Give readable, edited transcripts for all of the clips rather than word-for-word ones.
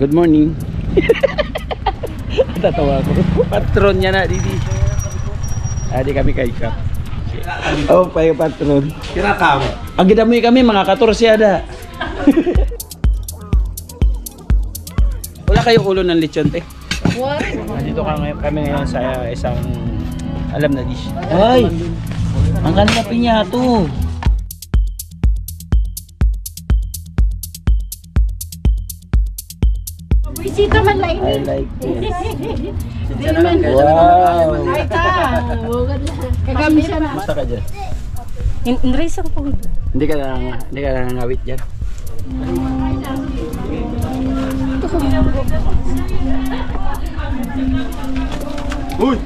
Good morning. Tatawa ko. Patron niya na, Didi. Di kami kay Kap. Oh, pa yung patron. Kira kamo. Ang gidamoy kami, mga 14 ada. Wala kayong ulo ng lechon, te? What? Dito kami ngayon sa isang alam na dish. Ay! Ang kanila pinyato. Bisita man lang I ini. like this. Wow. Wow! Ay ta. Kagabi siya na. Basta ka dyan. Inrace ang pagod. Hindi ka nangawit dyan. Uy!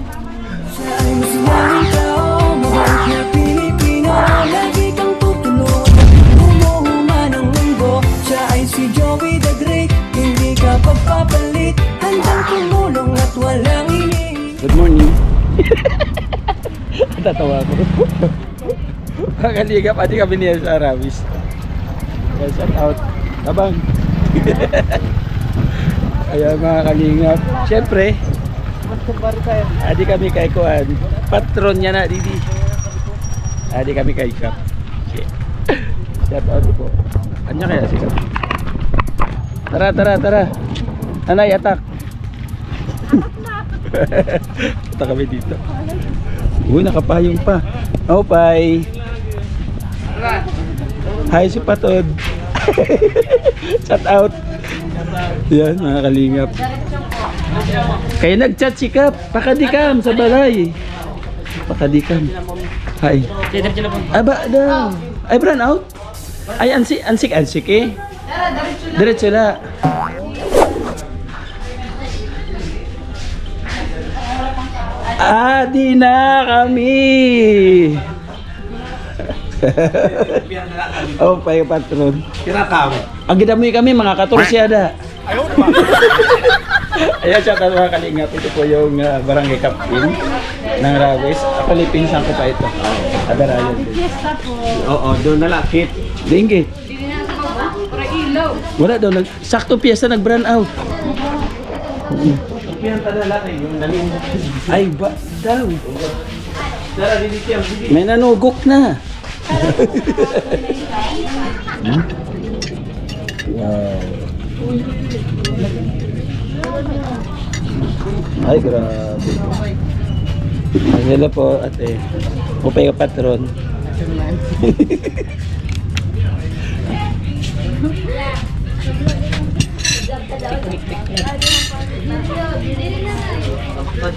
Si Joey the Great, hindi ka pagpapalit, handang tumulong at walang iniisip. Good morning. Tatawa ko. Kakaligap, ati kami niya sa Arabis. Shout out. Tabang. Ayan mga kalingap. Siyempre, adi kami kay Kuan. Patron niya na, Didi. Adi kami kay Kap. Okay. Shout out po. Anya kaya si Kap? Tara. Anay, atak. Atak kami dito. Uy, nakapayong pa. Oh, bye. Hi, si Patod. Shout out. Yan, mga kalingap. Kayo nag-chat si Kap. Pakadikam sa balay. Pakadikam. Hi. Aba daw. Ay, brand out? Ay, ansik eh. Diretso na. Di na kami. Oh, pa yung patron. Kira kamo. Ang gidamoy kami, mga 14 ada. Ayan siya mga kalingap. Ito po yung barangay captain ng Rawis. Ako lipinsan ko pa ito. Adarayan din. Oo, doon na lakit. Dinggit. Wala daw, sakto piyesa nag-brand out. Yung naling. Ay ba daw. May nanugok na. Wow. Ay grabe. Hello po ate. Upay ka patron.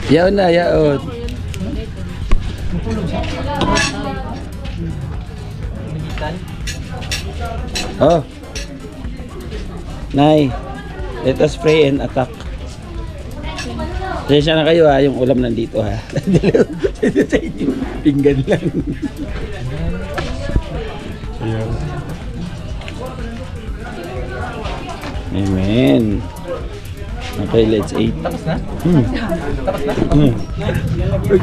Yaon na, yaon. Oh. Nay, let us pray and attack. Pasensya na kayo ha, yung ulam nandito ha. Sa inyo, pinggan lang. Ayan. Amen. Okay, let's eat. Tapos na? Tapos na?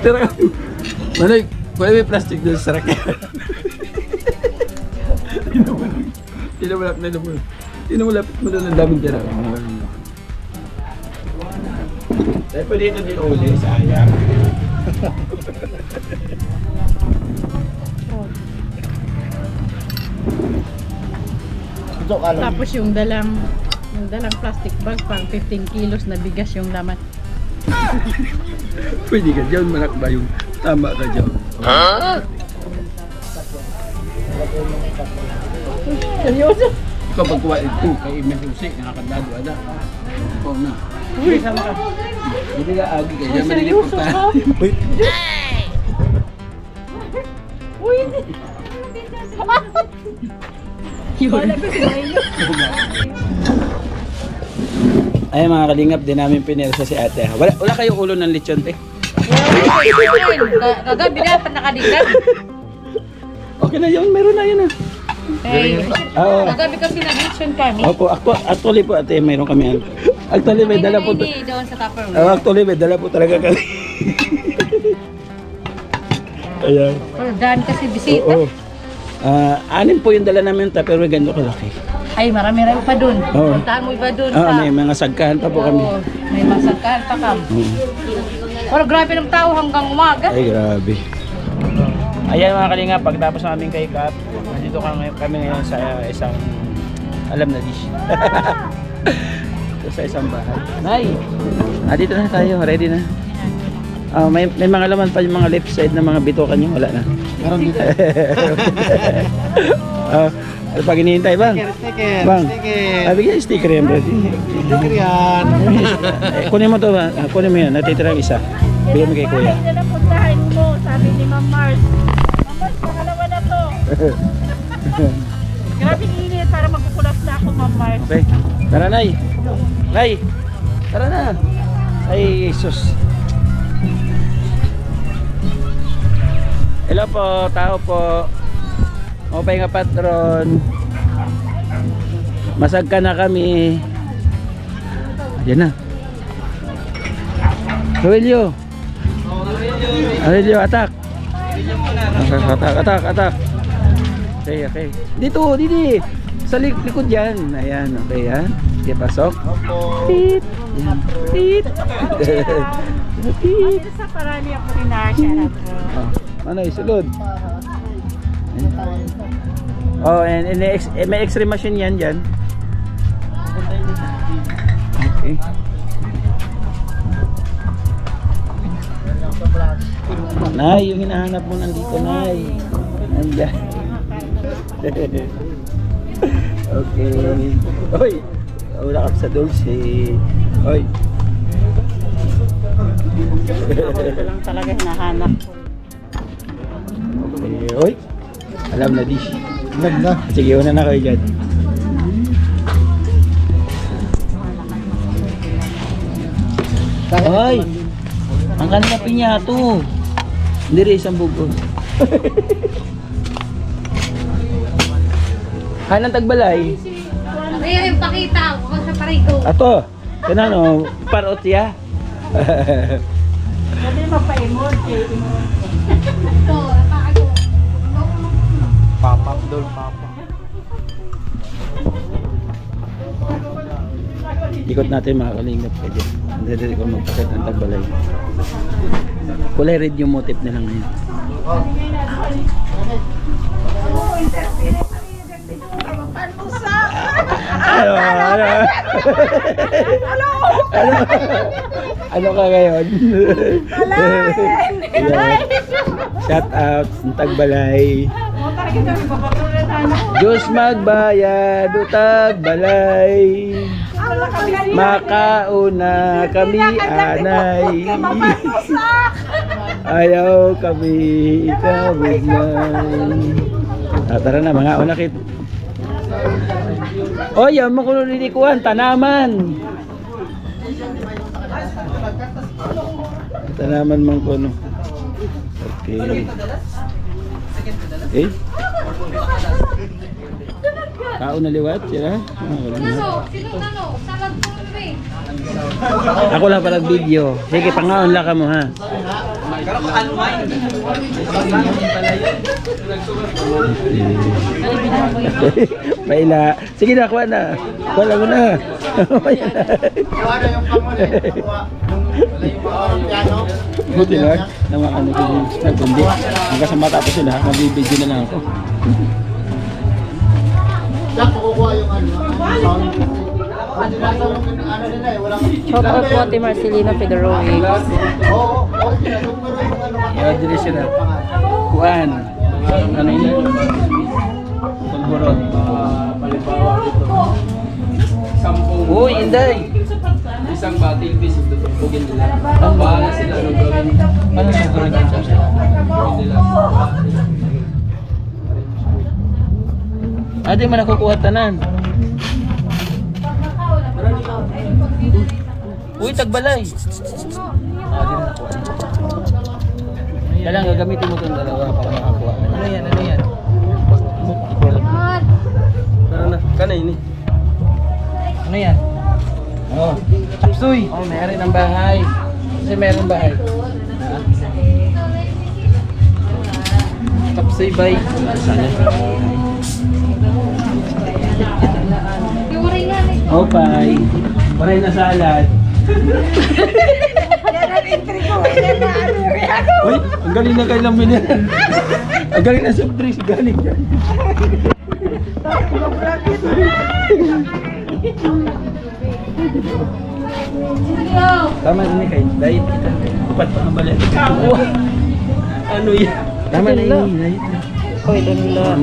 Tara ka. Manay, wala may plastic doon sa raket. Tinamulapit mo doon ang daming dyan. Dahil pa dito din uli, sayang. Tapos yung dalang plastic bag pang 15 kilos na bigas yung laman. Pwede ka dyan, manakba yung tama ka dyan. Ha? Seryoso? Kapag kuha ito, kay emergency, nakakandado ada. Oo na. Uy, sama ka. Hindi ka agi ka dyan, Seryoso ka? Uy. Uy! Wala ba sila Ay mga kalingap, din namin pinirsa si ate. Wala kayong ulo ng lechon, te? Kagabi na pa nakadikan. Okay na yun, meron na yun ah. Kagabi kasi nag-lechon kami. Opo, actually po ate, meron kami. Actually may dala po. Hindi doon sa Tupperware. Actually may dala po talaga kami. Ayan. Daan kasi bisita. Oo. 6 po yung dala namin Tupperware, ganito kalaki. Ay, marami-rami pa dun. Oo. Puntahan mo iba dun Ah, sa... may mga sagkahan pa po kami. Oo, may masagkahan pa kam. Pero grabe ng tao hanggang umaga. Ay, grabe. Ayan mga kalinga, pagtapos namin kay Kap, nandito kami ngayon sa isang alam na dish. Sa isang bahay. Nay! Dito na tayo, ready na. May mga laman pa yung mga left side na mga bitukan nyo, wala na. Meron dito. Ano pa hinihintay, bang? Sticker. Bang, bigyan sticker yan, bro. Sticker yan. Kunin mo to, kunin mo yan, natitira ang isa. Bigyan mo kay kuya. Ay, na puntahan mo, sabi ni Ma'am Mars. Ma'am Mars, pangalawa na to. Grabe init para magkukulas na ako, Ma'am Mars. Okay, tara Nay. Nay, tara na. Ay, Jesus. Hello po, tao po. Okay nga patron. Masagka na kami. Yan na. Aurelio. Aurelio, attack. Attack. Okay. Dito, didi. Sa likod yan. Ayan, okay yan. Okay, pasok. Tit. Yan. Tit. Tit. Sa parali ako rin na siya Ano, isulod. Oh, and may x-ray machine yan dyan. Okay. Nay, yung hinahanap mo nandito, Nay. Nandiyan. Okay. Oy, wala ka sa dulce. Oy. Ito lang talaga hinahanap ko. Okay, oy. Alam na dish. Alam na. Sige, una na kayo dyan. Ay! Ang kanina pinyato. Hindi rin isang bugos. Hanang tagbalay. Kaya yung pakita ako sa parigo. Ato. Kanano? Parot ya. Sabi magpa-emoji. Ito, napakago. Papa, Abdul, Papa. Ikot natin mga kalingap ka dyan. Hindi ko magpakit ng tagbalay. Kulay red yung motif nila ngayon. Ano ka ngayon? Ayan. Shout out ng tagbalay. Diyos magbayad o tagbalay, makauna kami anay, ayaw kami ikabiglan. Tara na mga unakit. O yan mo kuno nilikuan, tanaman. Tanaman man kuno. Okay. Okay. Tao na liwat sila. Sino tano? Salad po eh. Ako lang palang video. Sige, pangaon lang ka mo ha. Maila. Sige na, kuha na. Kuha lang mo na. Buti lang. Naman ano ko yung nagkundi. Hanggang sa matapos sila, mabibidyo na lang ako. Shout out po Ate Marcelina Federovic. Dili sila. Kuan. Ano yun? Pulburot. Uy, Inday! Isang batil piece ito tupugin nila. Ang bahala sila nung gawin. Ano sa gawin nila? Ate, man nakukuha tanan. Uy, tagbalay. Kailangan gagamitin mo itong dalawa para makakuha. Ano yan? Ano yan? Tara na. Kanay ni. Ano yan? Oh, chapsuy. Oh, meron ng bahay. Kasi meron bahay. Tapsay bay. Sana. Opay. Paray na salad. Uy, ang galing na kayo ng mineral. Ang galing na soft drinks. Galing dyan. Tama na ni kayo. Diet kita. Upat pa ang balit. Ano yan? Tama na yun. Diet na. Uy, doon lang.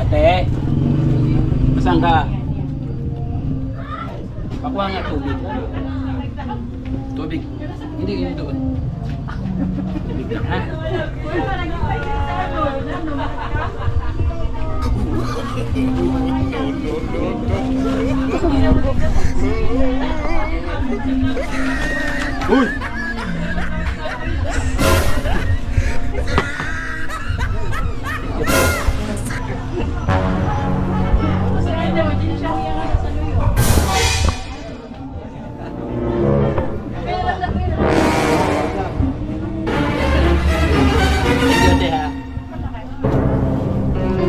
Ate, saan ka? Pakuha nga tubig. Tubig. Hindi yun doon. Tubig lang, ha? Uy!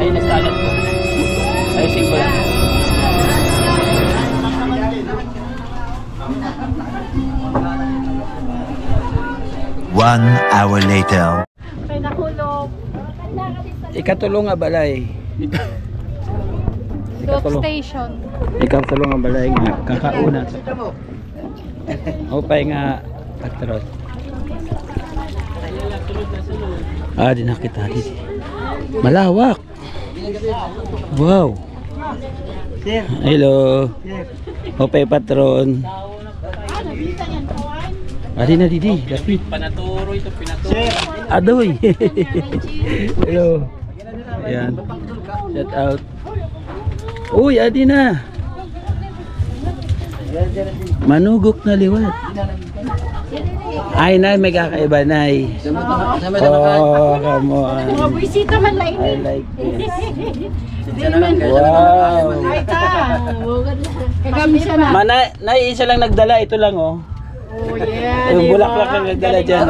Ayun na salad ko. Ayusin ko lang. One hour later. Kaya nakulog. Ikatulong nga balay. Dog station. Ikatulong nga balay nga kakauna. Opay nga patron. Di nakita dito. Malawak. Wow. Hello. Opay patron. Adi na didi, lapit. Panaturo ito, pinaturo. Adoy. Hello. Ayan. Shout out. Uy, adi na. Manugok na liwat. Ay na, may kakaiba na eh. Oh, come on. Mga buisita man lang I ini. like this. Wow. Wow. Ay ta. Kagabi siya na. Mana, isa lang nagdala, ito lang oh. Oh yeah. Yung bulaklak lang nagdala dyan.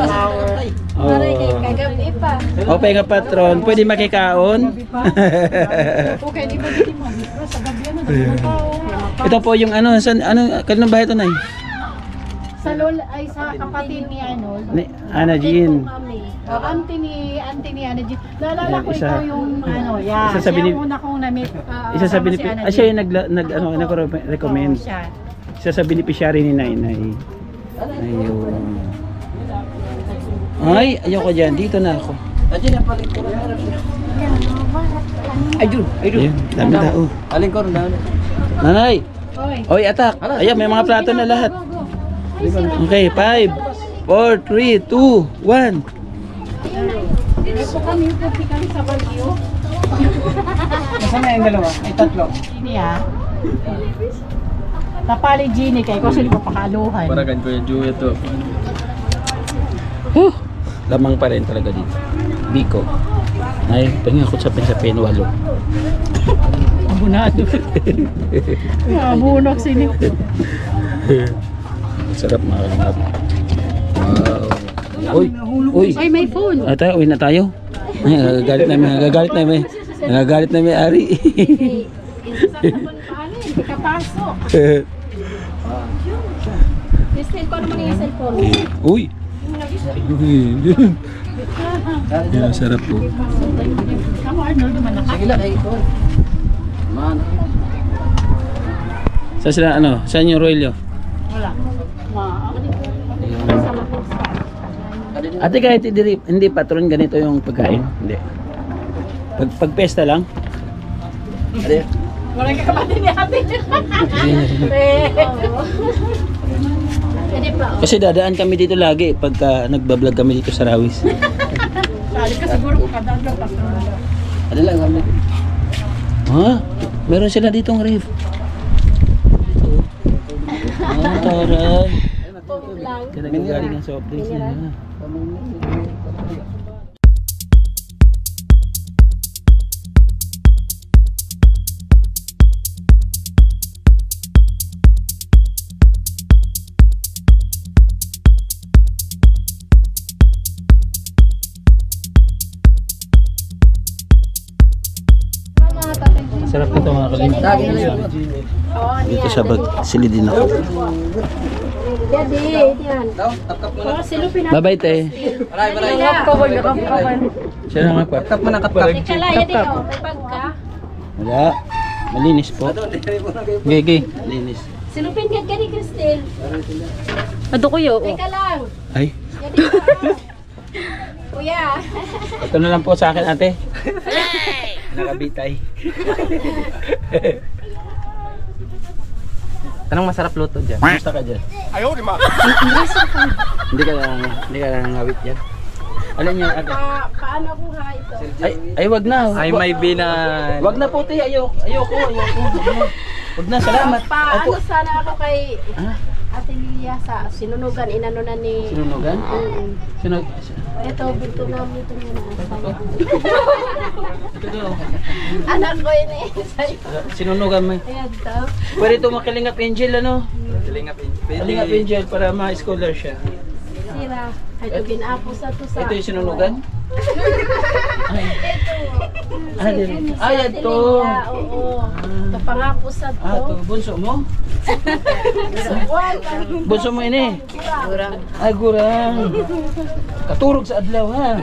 Oh. Kagabi pa. Opay nga patron, pwede makikaon. Okay, di ba dito mo? Sa gabi na. Ito po yung ano, kanino ba ito na eh? Sa lola ay sa kapatid ni ano. Ana Jean. Auntie ni Ana Jean. Naalala ko Isa- ikaw yung ano, yeah. isa sa Siya binib- yung una kong na-meet. Isa sa kasama si beneficiary, Ana siya Jean. yung nag-recommend. Oo, siya. Isa sa beneficiary ni Nainay. Ayun. Ay, ayoko dyan. Dito na ako. Ayun. Dami tao. Aling ko rin dahil. Nanay! Oy. Oy, atak! Ayan, may mga plato na lahat. Okay, 5, 4, 3, 2, 1. Dito po kami pupi kami sa Baguio. Nasaan na yung dalawa? Ay, tatlo. Ini ah. Napali Gini kay kasi ko pakaluhan. Para kan Kuya Joey ito. Lamang pa rin talaga dito. Biko. Ay, pahinga ko sa pensapin, 8. Abunado. Abunok sini. Sarap mga kalangap. Wow. Uy. Ay, may phone. Uwi na tayo. Ay, nagagalit na may ari. Kapasok. Cellphone mo na yung cellphone. Uy. Yan, sarap po. Kamu Arnold naman na. Sige lang, ay ito. Man. Saan sila, saan yung Roelio? Wala. Ate, kahit hindi patron ganito yung pagkain? Hindi. Pag pesta lang? Walang kakapatid ni ate. Pwede pa. Kasi dadaan kami dito lagi pagka nagbablog kami dito sa Rawis. Sali ka siguro kung kadaan lang. Ano lang, kami. Ha? Meron sila ditong ref. Ito. Oh, taray. Kaya nagagaling ang soft drinks nila. Sarap nito mga kalimta. Dito sa bag, silidin ako. Bye-bye, te. Siya na nga pa. Wala. Malinis po. Gigi. Malinis. Silupin ka ni Cristel. Ado ko yo. Teka lang. Ay. Kuya. Ito na lang po sa akin, ate. Nakabitay. Anong masarap luto dyan? Gusto ka dyan? Ayaw, di ma. Hindi ka lang ngawit dyan. Alin niya, ate? Paano kuha ito? Ay, wag na. Ay, may binan. Wag na po, te. Ayoko. Wag na, salamat. Paano sana ako kay Ah, Ate Lilia sa sinunugan, inano na ni... sinunugan? Sinog... Ito, binto namin ito niya na. Ito daw. Anak ko yun eh. Sa'yo. Sinunugan mo. Ayan ito. Pwede ito makilingap angel, ano? Kalingap Kalingap angel para ma-scholar siya. Sira. Ito ginapo sa to sa... Ito yung sinunugan? Ay. Ito. Ay, ito. Oo. Ito pangako sa Ah, ito. to. Bunso mo? Subuan. Bunso mo ini? Gurang. Ay, gurang. Katurog sa adlaw, ha?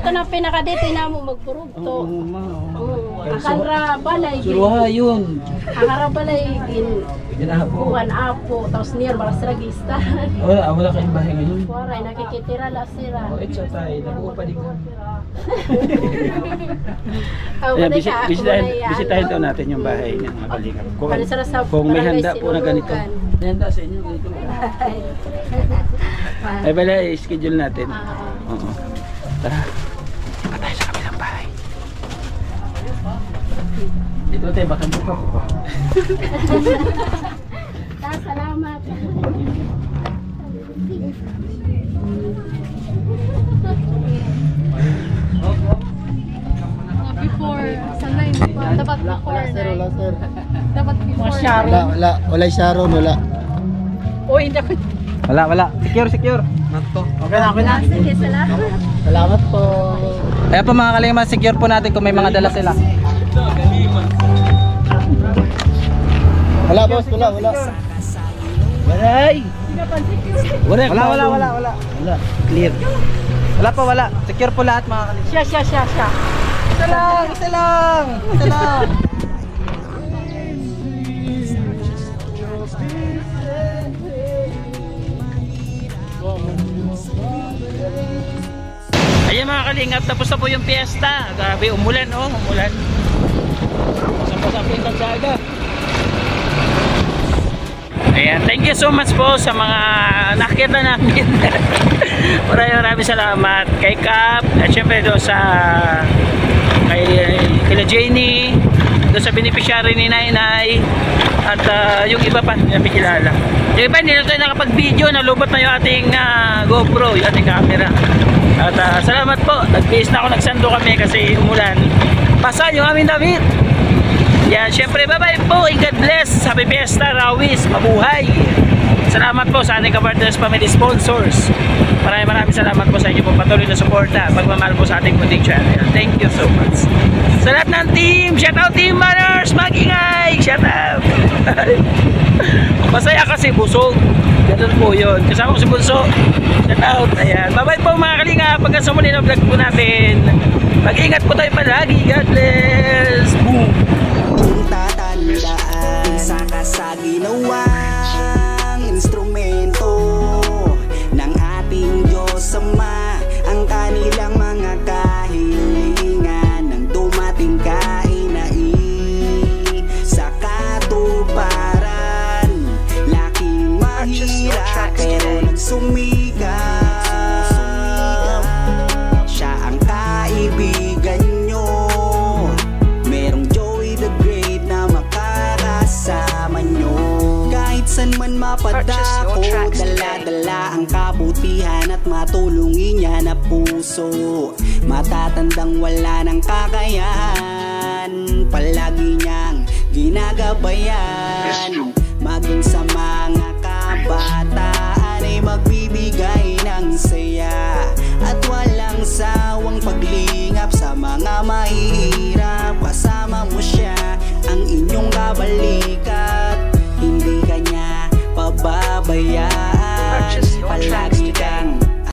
Ito na pinaka dito na mo magpurog to. Oo, ma. Akara balay. Suruha yun. Akara balay gin. Ginahapo. Buwan apo. Tapos near para sa ragista. Wala kayong bahay ngayon. Waray, nakikitira la sira. Oh, it's a tayo. Nabuo pa din ko. Ayan, Bisitahin daw natin yung bahay ng mga kalingap. Kung may barangay handa po na ganito. Sinunugan. May handa sa inyo ganito. Ay bala, i-schedule natin. Oo. Tara. Saka tayo sa kabilang bahay. Dito tayo, baka buka po. Salamat. Before, sa 9, dapat before 9. Dapat before Wala Sharon, wala. Uy, hindi ako. Wala. Secure. Nato. Okay na. Sige, salamat. Salamat po. Kaya po mga kalingap, secure po natin kung may mga dala sila. Wala boss, wala. Baray! Wala. Wala. Clear. Wala. Secure po lahat mga kalingap. Siya. Isa lang. Ayan mga kalingap, tapos na po yung piyesta. Grabe, umulan. Pasang-pasang po yung kalsada. Ayan, thank you so much po sa mga nakita namin. Maraming salamat kay Cap at syempre doon sa kay Jenny, doon sa beneficiary ni Nainay at yung iba pa na may kilala. Yung iba hindi na tayo nakapag-video, nalubot na yung ating GoPro, yung ating camera. At salamat po, nag-base na ako, nagsando kami kasi umulan. Basa yung aming damit. Yan, syempre bye-bye po and God bless. Happy Fiesta, Rawis, mabuhay. Salamat po sa ating Kapartners Family Sponsors. Maraming salamat po sa inyo po patuloy na suporta at pagmamahal po sa ating munting channel. Thank you so much. Sa lahat ng team, shout out Team Manners, mag-ingay, shout out. Masaya kasi busog. Ganun po yun. Kasama ko si Bunso. Shout out. Ayan. Bye-bye po mga kalingap. Pagka sa muli na vlog po natin. Mag-ingat po tayo palagi. God bless. Boom. Tatandaan sa kasaginawang instrumento ng ating Diyos Ama, ang kanilang mga kahilingan ng dumating kahinai sa katuparan. Laking mahirap pero nagsumikap, siya ang kaibigan nyo. Merong Joey the Great. San man mapadako, dala-dala ang kabutihan at matulungin niya na puso. Matatandang wala ng kakayahan, palagi niyang ginagabayan. Maging sa